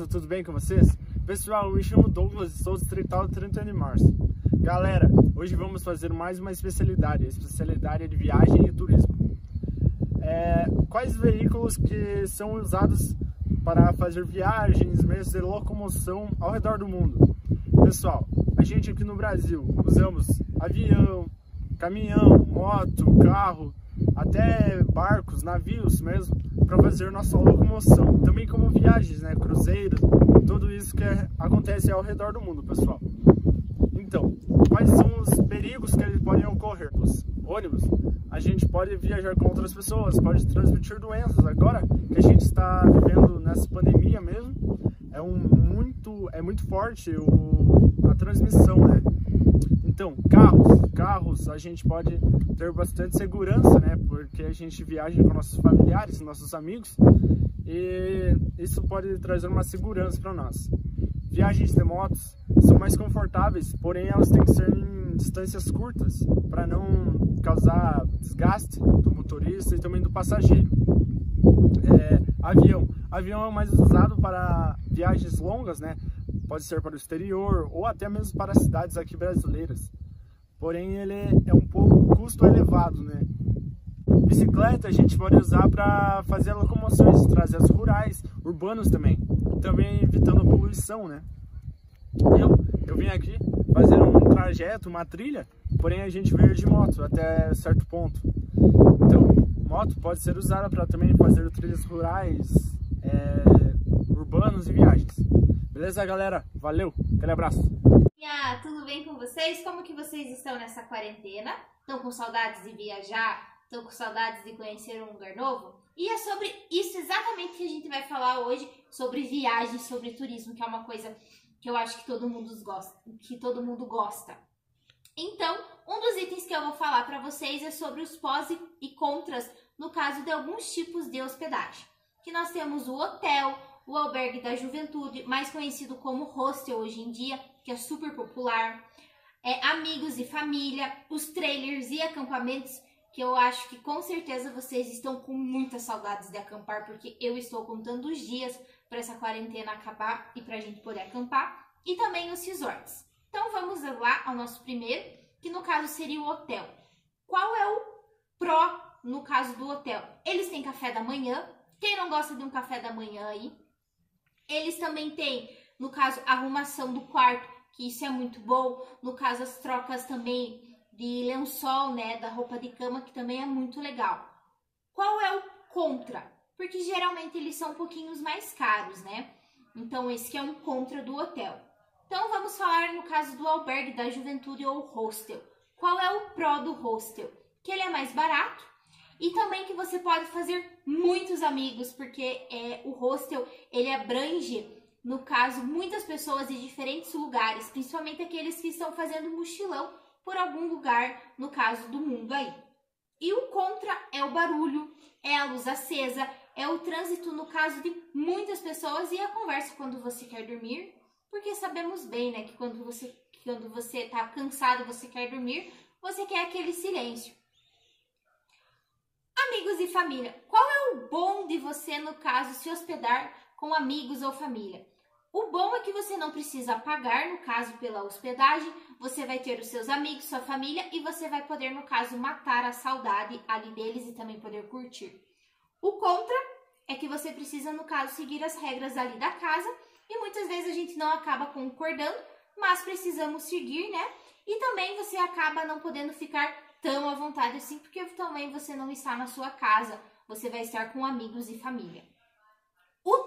tudo bem com vocês? Pessoal, eu me chamo Douglas e sou distrital de 30 de março. Galera, hoje vamos fazer mais uma especialidade, a especialidade de viagem e turismo. Quais veículos que são usados para fazer viagens, meios de locomoção ao redor do mundo? Pessoal, a gente aqui no Brasil usamos avião, caminhão, moto, carro, até barcos, navios mesmo, para fazer nossa locomoção. Também como viagens, né, cruzeiros, tudo isso que acontece ao redor do mundo, pessoal. Então, quais são os perigos que eles podem ocorrer? Os ônibus, a gente pode viajar com outras pessoas, pode transmitir doenças. Agora que a gente está vivendo nessa pandemia mesmo, é muito forte a transmissão, né? Então, carros, a gente pode ter bastante segurança, né? Porque a gente viaja com nossos familiares, nossos amigos, e isso pode trazer uma segurança para nós. Viagens de motos são mais confortáveis, porém elas têm que ser em distâncias curtas para não causar desgaste do motorista e também do passageiro. Avião é o mais usado para viagens longas, né? Pode ser para o exterior ou até mesmo para cidades aqui brasileiras. Porém, ele é um pouco custo elevado, né? Bicicleta a gente pode usar para fazer locomoções, trajetos rurais, urbanos também evitando a poluição, né? Eu vim aqui fazer um trajeto, uma trilha, porém a gente veio de moto até certo ponto. Então, moto pode ser usada para também fazer trilhas rurais, urbanos e viagens. Beleza, galera? Valeu, aquele abraço. Tudo bem com vocês? Como que vocês estão nessa quarentena? Estão com saudades de viajar? Estão com saudades de conhecer um lugar novo? E é sobre isso exatamente que a gente vai falar hoje, sobre viagem, sobre turismo, que é uma coisa que eu acho que todo mundo gosta. Então, um dos itens que eu vou falar para vocês é sobre os pós e contras no caso de alguns tipos de hospedagem. Que nós temos o hotel, o albergue da juventude, mais conhecido como hostel hoje em dia, que é super popular, amigos e família, os trailers e acampamentos, que eu acho que com certeza vocês estão com muitas saudades de acampar, porque eu estou contando os dias para essa quarentena acabar e para a gente poder acampar, e também os resorts. Então vamos lá ao nosso primeiro, que no caso seria o hotel. Qual é o pró no caso do hotel? Eles têm café da manhã, quem não gosta de um café da manhã aí? Eles também têm, no caso, arrumação do quarto, que isso é muito bom. No caso, as trocas também de lençol, né, da roupa de cama, que também é muito legal. Qual é o contra? Porque geralmente eles são um pouquinho mais caros, né? Então, esse que é um contra do hotel. Então, vamos falar no caso do albergue da juventude ou hostel. Qual é o pró do hostel? Que ele é mais barato e também que você pode fazer muitos amigos, porque o hostel, ele abrange, no caso, muitas pessoas de diferentes lugares, principalmente aqueles que estão fazendo mochilão por algum lugar, no caso do mundo aí. E o contra é o barulho, é a luz acesa, é o trânsito no caso de muitas pessoas e a conversa quando você quer dormir, porque sabemos bem, né, que quando você tá cansado, você quer dormir, você quer aquele silêncio. Amigos e família. Qual é o bom de você, no caso, se hospedar com amigos ou família? O bom é que você não precisa pagar, no caso, pela hospedagem, você vai ter os seus amigos, sua família e você vai poder, no caso, matar a saudade ali deles e também poder curtir. O contra é que você precisa, no caso, seguir as regras ali da casa e muitas vezes a gente não acaba concordando, mas precisamos seguir, né? E também você acaba não podendo ficar tão à vontade assim, porque também você não está na sua casa, você vai estar com amigos e família. O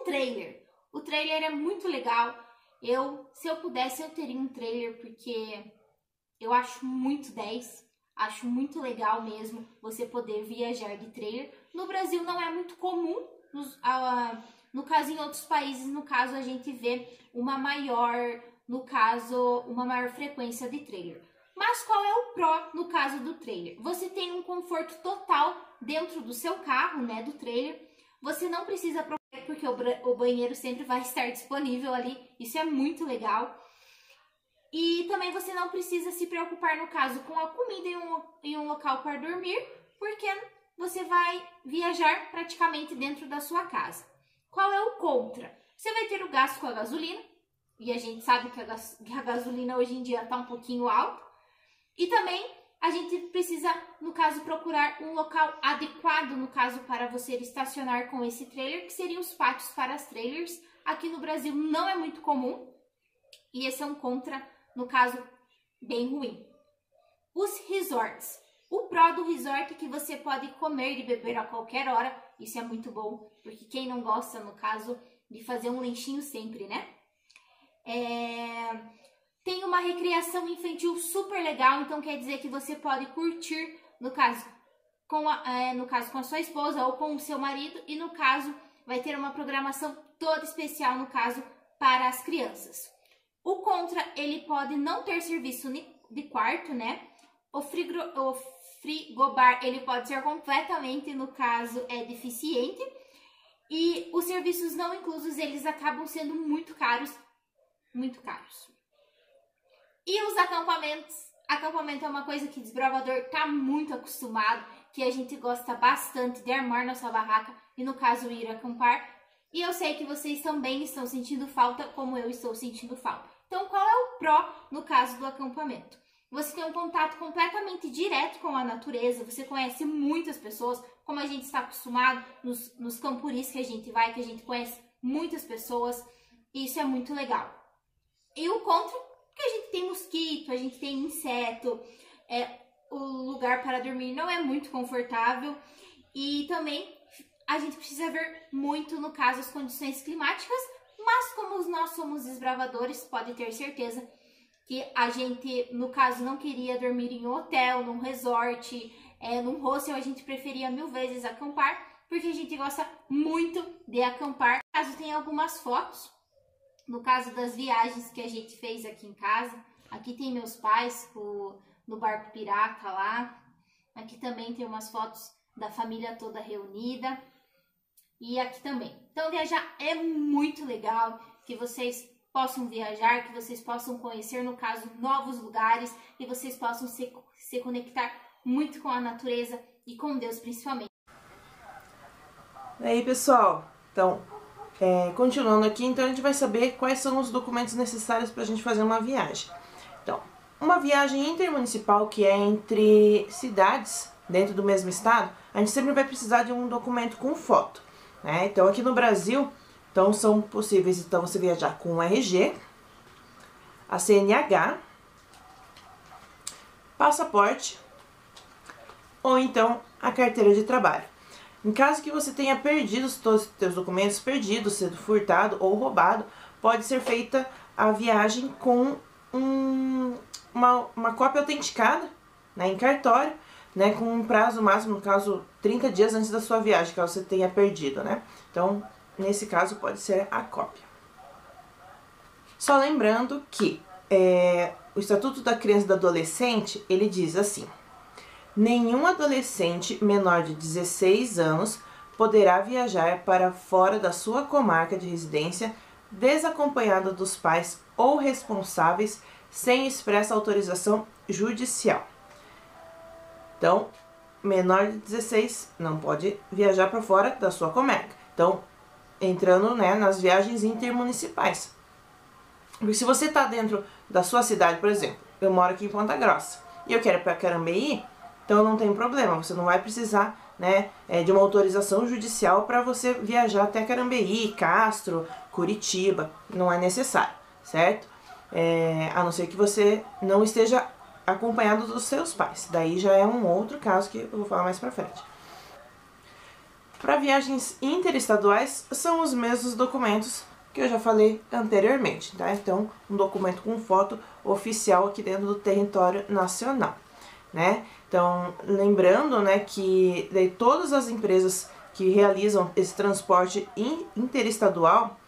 trailer é muito legal. Se eu pudesse, eu teria um trailer, porque eu acho muito 10, acho muito legal mesmo você poder viajar de trailer. No Brasil não é muito comum, no caso em outros países, no caso a gente vê uma maior frequência de trailer. Mas qual é o pró no caso do trailer? Você tem um conforto total dentro do seu carro, né, do trailer. Você não precisa procurar, porque o banheiro sempre vai estar disponível ali. Isso é muito legal. E também você não precisa se preocupar, no caso, com a comida em um local para dormir, porque você vai viajar praticamente dentro da sua casa. Qual é o contra? Você vai ter o gasto com a gasolina, e a gente sabe que a gasolina hoje em dia está um pouquinho alta. E também a gente precisa, no caso, procurar um local adequado, no caso, para você estacionar com esse trailer, que seriam os pátios para as trailers. Aqui no Brasil não é muito comum, e esse é um contra, no caso, bem ruim. Os resorts. O pró do resort é que você pode comer e beber a qualquer hora, isso é muito bom, porque quem não gosta, no caso, de fazer um lanchinho sempre, né? Tem uma recreação infantil super legal, então quer dizer que você pode curtir, no caso, com a sua esposa ou com o seu marido, e no caso, vai ter uma programação toda especial, no caso, para as crianças. O contra, ele pode não ter serviço de quarto, né? O frigobar, ele pode ser completamente, no caso, deficiente. E os serviços não inclusos, eles acabam sendo muito caros. Muito caros. E os acampamentos. Acampamento é uma coisa que o desbravador está muito acostumado, que a gente gosta bastante de armar nossa barraca e, no caso, ir acampar. E eu sei que vocês também estão sentindo falta, como eu estou sentindo falta. Então, qual é o pró no caso do acampamento? Você tem um contato completamente direto com a natureza, você conhece muitas pessoas, como a gente está acostumado nos campuris que a gente vai, que a gente conhece muitas pessoas, e isso é muito legal. E o contra, que a gente tem mosquito, a gente tem inseto, o lugar para dormir não é muito confortável, e também a gente precisa ver muito, no caso, as condições climáticas, mas como nós somos desbravadores, pode ter certeza que a gente, no caso, não queria dormir em um hotel, num resort, num hostel, a gente preferia 1000 vezes acampar, porque a gente gosta muito de acampar. No caso, tem algumas fotos, no caso das viagens que a gente fez aqui em casa. Aqui tem meus pais no barco pirata lá. Aqui também tem umas fotos da família toda reunida. E aqui também. Então, viajar é muito legal, que vocês possam viajar, que vocês possam conhecer, no caso, novos lugares, que vocês possam se conectar muito com a natureza e com Deus, principalmente. E aí, pessoal, então, continuando aqui, então a gente vai saber quais são os documentos necessários para a gente fazer uma viagem. Então, uma viagem intermunicipal, que é entre cidades dentro do mesmo estado, a gente sempre vai precisar de um documento com foto, né? Então, aqui no Brasil, então, são possíveis, então, você viajar com o RG, a CNH, passaporte ou então a carteira de trabalho. Em caso que você tenha perdido todos os seus documentos, sido furtado ou roubado, pode ser feita a viagem com uma cópia autenticada, né, em cartório, né, com um prazo máximo, no caso, 30 dias antes da sua viagem, caso você tenha perdido, né? Então, nesse caso, pode ser a cópia. Só lembrando que o Estatuto da Criança e do Adolescente, ele diz assim: nenhum adolescente menor de 16 anos poderá viajar para fora da sua comarca de residência desacompanhado dos pais ou responsáveis sem expressa autorização judicial. Então, menor de 16 não pode viajar para fora da sua comarca. Então, entrando, né, nas viagens intermunicipais. Porque se você está dentro da sua cidade, por exemplo, eu moro aqui em Ponta Grossa e eu quero ir para Carambeí, então não tem problema, você não vai precisar, né, de uma autorização judicial para você viajar até Carambeí, Castro, Curitiba, não é necessário, certo? A não ser que você não esteja acompanhado dos seus pais, daí já é um outro caso que eu vou falar mais pra frente. Para viagens interestaduais, são os mesmos documentos que eu já falei anteriormente, tá? Então, um documento com foto oficial aqui dentro do território nacional, né? Então, lembrando, né, que daí todas as empresas que realizam esse transporte interestadual,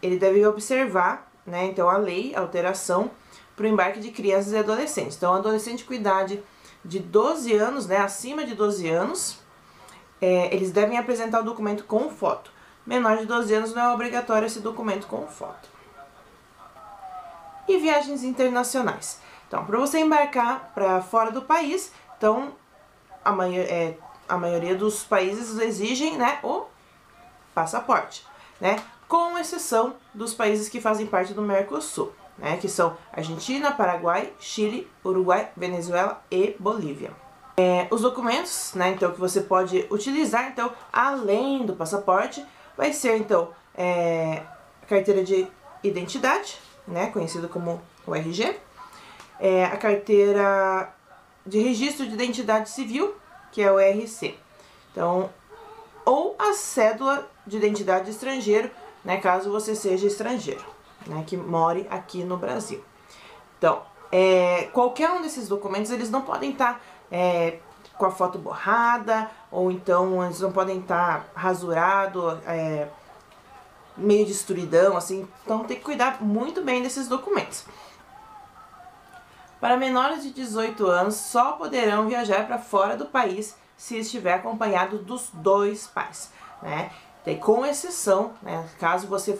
ele deve observar, né, então a lei, a alteração para o embarque de crianças e adolescentes. Então, adolescente com idade de 12 anos, né, acima de 12 anos, eles devem apresentar o documento com foto. Menor de 12 anos não é obrigatório esse documento com foto. E viagens internacionais. Então, para você embarcar para fora do país, então a maioria dos países exigem, né, o passaporte, né? com exceção dos países que fazem parte do Mercosul, né, que são Argentina, Paraguai, Chile, Uruguai, Venezuela e Bolívia. Os documentos, né, então, que você pode utilizar, então, além do passaporte, vai ser, então, a carteira de identidade, né, conhecida como o RG, a carteira de registro de identidade civil, que é o RC, então, ou a cédula de identidade de estrangeiro, né, caso você seja estrangeiro, né, que more aqui no Brasil. Então, qualquer um desses documentos, eles não podem estar com a foto borrada, ou então eles não podem estar rasurado, meio destruidão, assim. Então tem que cuidar muito bem desses documentos. Para menores de 18 anos, só poderão viajar para fora do país se estiver acompanhado dos 2 pais, né? E com exceção, né, caso você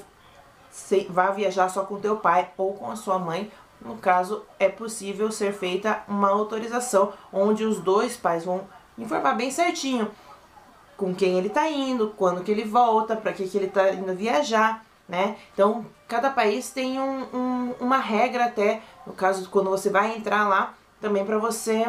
vá viajar só com o teu pai ou com a sua mãe, no caso é possível ser feita uma autorização onde os 2 pais vão informar bem certinho com quem ele está indo, quando que ele volta, para que ele está indo viajar, né? Então, cada país tem uma regra até, no caso, quando você vai entrar lá, também para você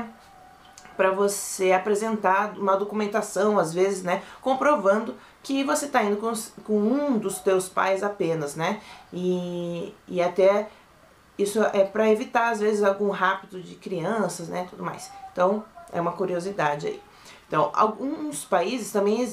apresentar uma documentação, às vezes, né, comprovando que você está indo com um dos teus pais apenas, né? E até isso é para evitar, às vezes, algum rapto de crianças, né, tudo mais. Então, é uma curiosidade aí. Então, alguns países também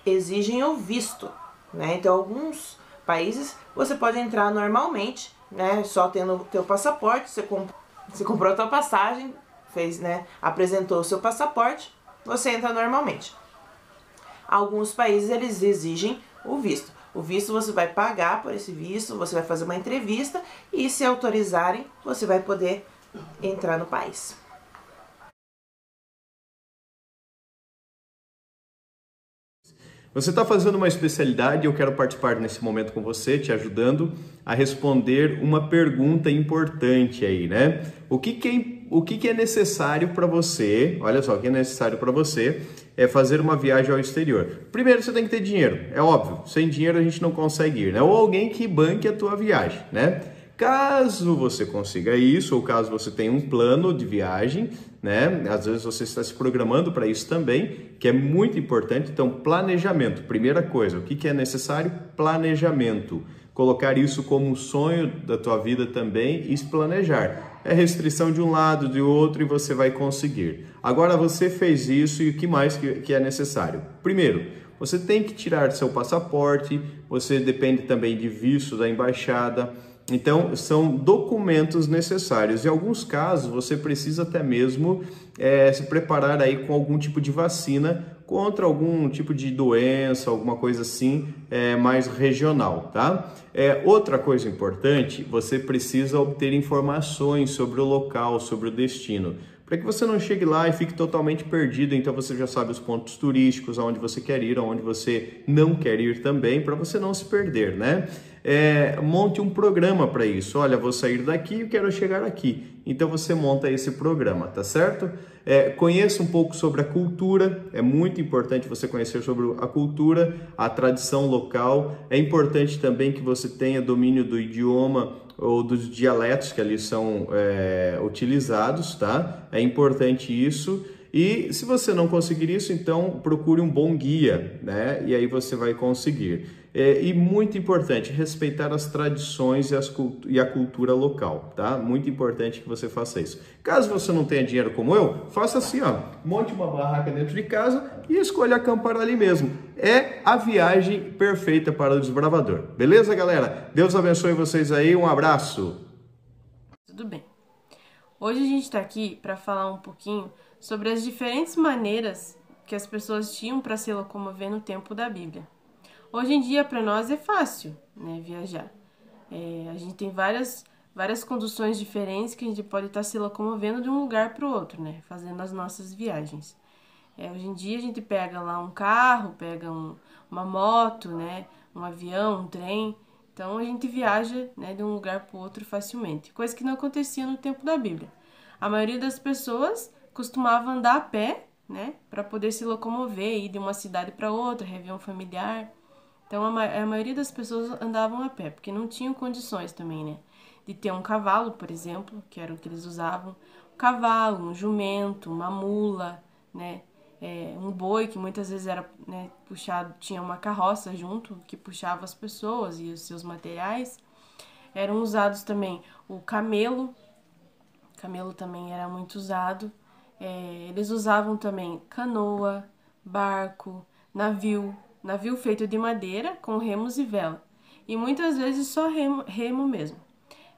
exigem o visto, né? Então, alguns países você pode entrar normalmente, né? Só tendo o teu passaporte, você comprou a tua passagem, fez, né? Apresentou o seu passaporte, você entra normalmente. Alguns países, eles exigem o visto. O visto você vai pagar por esse visto, você vai fazer uma entrevista e, se autorizarem, você vai poder entrar no país. Você está fazendo uma especialidade e eu quero participar nesse momento com você, te ajudando a responder uma pergunta importante aí, né? O que é necessário para você, olha só, o que é necessário para você é fazer uma viagem ao exterior. Primeiro, você tem que ter dinheiro, é óbvio, sem dinheiro a gente não consegue ir, né? Ou alguém que banque a tua viagem, né? Caso você consiga isso, ou caso você tenha um plano de viagem, né? Às vezes você está se programando para isso também, que é muito importante. Então, planejamento, primeira coisa, o que é necessário? Planejamento. Colocar isso como um sonho da tua vida também e se planejar. É restrição de um lado, de outro e você vai conseguir. Agora, você fez isso e o que mais que é necessário? Primeiro, você tem que tirar seu passaporte, você depende também de visto da embaixada. Então, são documentos necessários. Em alguns casos, você precisa até mesmo se preparar aí com algum tipo de vacina contra algum tipo de doença, alguma coisa assim, mais regional, tá? Outra coisa importante, você precisa obter informações sobre o local, sobre o destino, para que você não chegue lá e fique totalmente perdido. Então você já sabe os pontos turísticos, aonde você quer ir, aonde você não quer ir também, para você não se perder, né? Monte um programa para isso. Olha, vou sair daqui e quero chegar aqui. Então você monta esse programa, tá certo? Conheça um pouco sobre a cultura. É muito importante você conhecer sobre a cultura, a tradição local. É importante também que você tenha domínio do idioma ou dos dialetos que ali são utilizados, tá? É importante isso. E se você não conseguir isso, então procure um bom guia, né? E aí você vai conseguir. E muito importante, respeitar as tradições e a cultura local, tá? Muito importante que você faça isso. Caso você não tenha dinheiro como eu, faça assim, ó. Monte uma barraca dentro de casa e escolha acampar ali mesmo. É a viagem perfeita para o desbravador. Beleza, galera? Deus abençoe vocês aí. Um abraço. Tudo bem. Hoje a gente está aqui para falar um pouquinho sobre as diferentes maneiras que as pessoas tinham para se locomover no tempo da Bíblia. Hoje em dia, para nós, é fácil, né, viajar. A gente tem várias conduções diferentes que a gente pode estar se locomovendo de um lugar para o outro, né, fazendo as nossas viagens. Hoje em dia, a gente pega lá um carro, pega uma moto, né, um avião, um trem. Então, a gente viaja, né, de um lugar para o outro facilmente, coisa que não acontecia no tempo da Bíblia. A maioria das pessoas costumava andar a pé, né, para poder se locomover, ir de uma cidade para outra, rever um familiar. Então a maioria das pessoas andavam a pé, porque não tinham condições também, né? De ter um cavalo, por exemplo, que era o que eles usavam. Um cavalo, um jumento, uma mula, né? Um boi que muitas vezes era, né, puxado, tinha uma carroça junto que puxava as pessoas e os seus materiais. Eram usados também o camelo também era muito usado. Eles usavam também canoa, barco, navio feito de madeira com remos e vela. E muitas vezes só remo mesmo.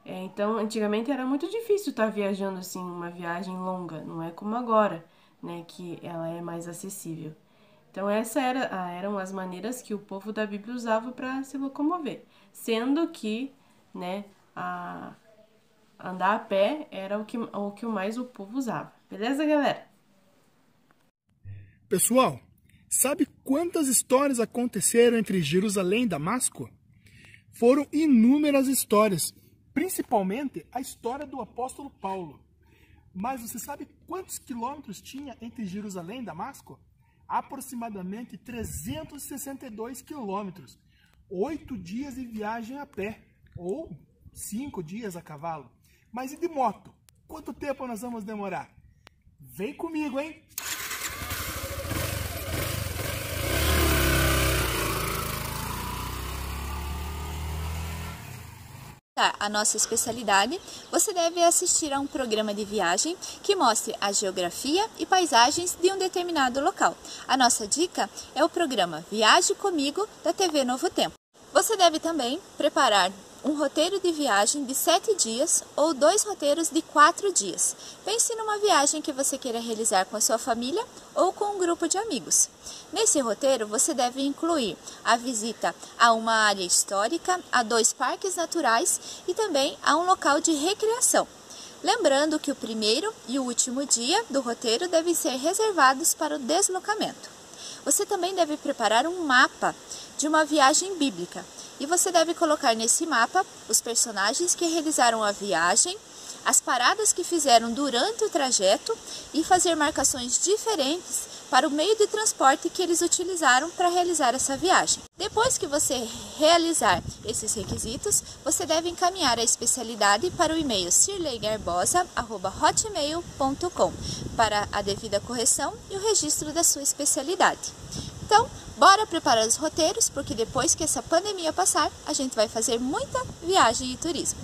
Então, antigamente era muito difícil estar viajando assim, uma viagem longa, não é como agora, né, que ela é mais acessível. Então, eram as maneiras que o povo da Bíblia usava para se locomover, sendo que, né, andar a pé era o que mais o povo usava. Beleza, galera? Pessoal, sabe quantas histórias aconteceram entre Jerusalém e Damasco? Foram inúmeras histórias, principalmente a história do apóstolo Paulo. Mas você sabe quantos quilômetros tinha entre Jerusalém e Damasco? Aproximadamente 362 quilômetros. 8 dias de viagem a pé, ou 5 dias a cavalo. Mas e de moto? Quanto tempo nós vamos demorar? Vem comigo, hein? A nossa especialidade, você deve assistir a um programa de viagem que mostre a geografia e paisagens de um determinado local. A nossa dica é o programa Viaje Comigo da TV Novo Tempo. Você deve também preparar um roteiro de viagem de 7 dias ou 2 roteiros de 4 dias. Pense numa viagem que você queira realizar com a sua família ou com um grupo de amigos. Nesse roteiro, você deve incluir a visita a uma área histórica, a 2 parques naturais e também a um local de recreação. Lembrando que o primeiro e o último dia do roteiro devem ser reservados para o deslocamento. Você também deve preparar um mapa de uma viagem bíblica. E você deve colocar nesse mapa os personagens que realizaram a viagem, as paradas que fizeram durante o trajeto e fazer marcações diferentes para o meio de transporte que eles utilizaram para realizar essa viagem. Depois que você realizar esses requisitos, você deve encaminhar a especialidade para o e-mail sirleigarbosa@hotmail.com para a devida correção e o registro da sua especialidade. Então, bora preparar os roteiros, porque depois que essa pandemia passar, a gente vai fazer muita viagem e turismo.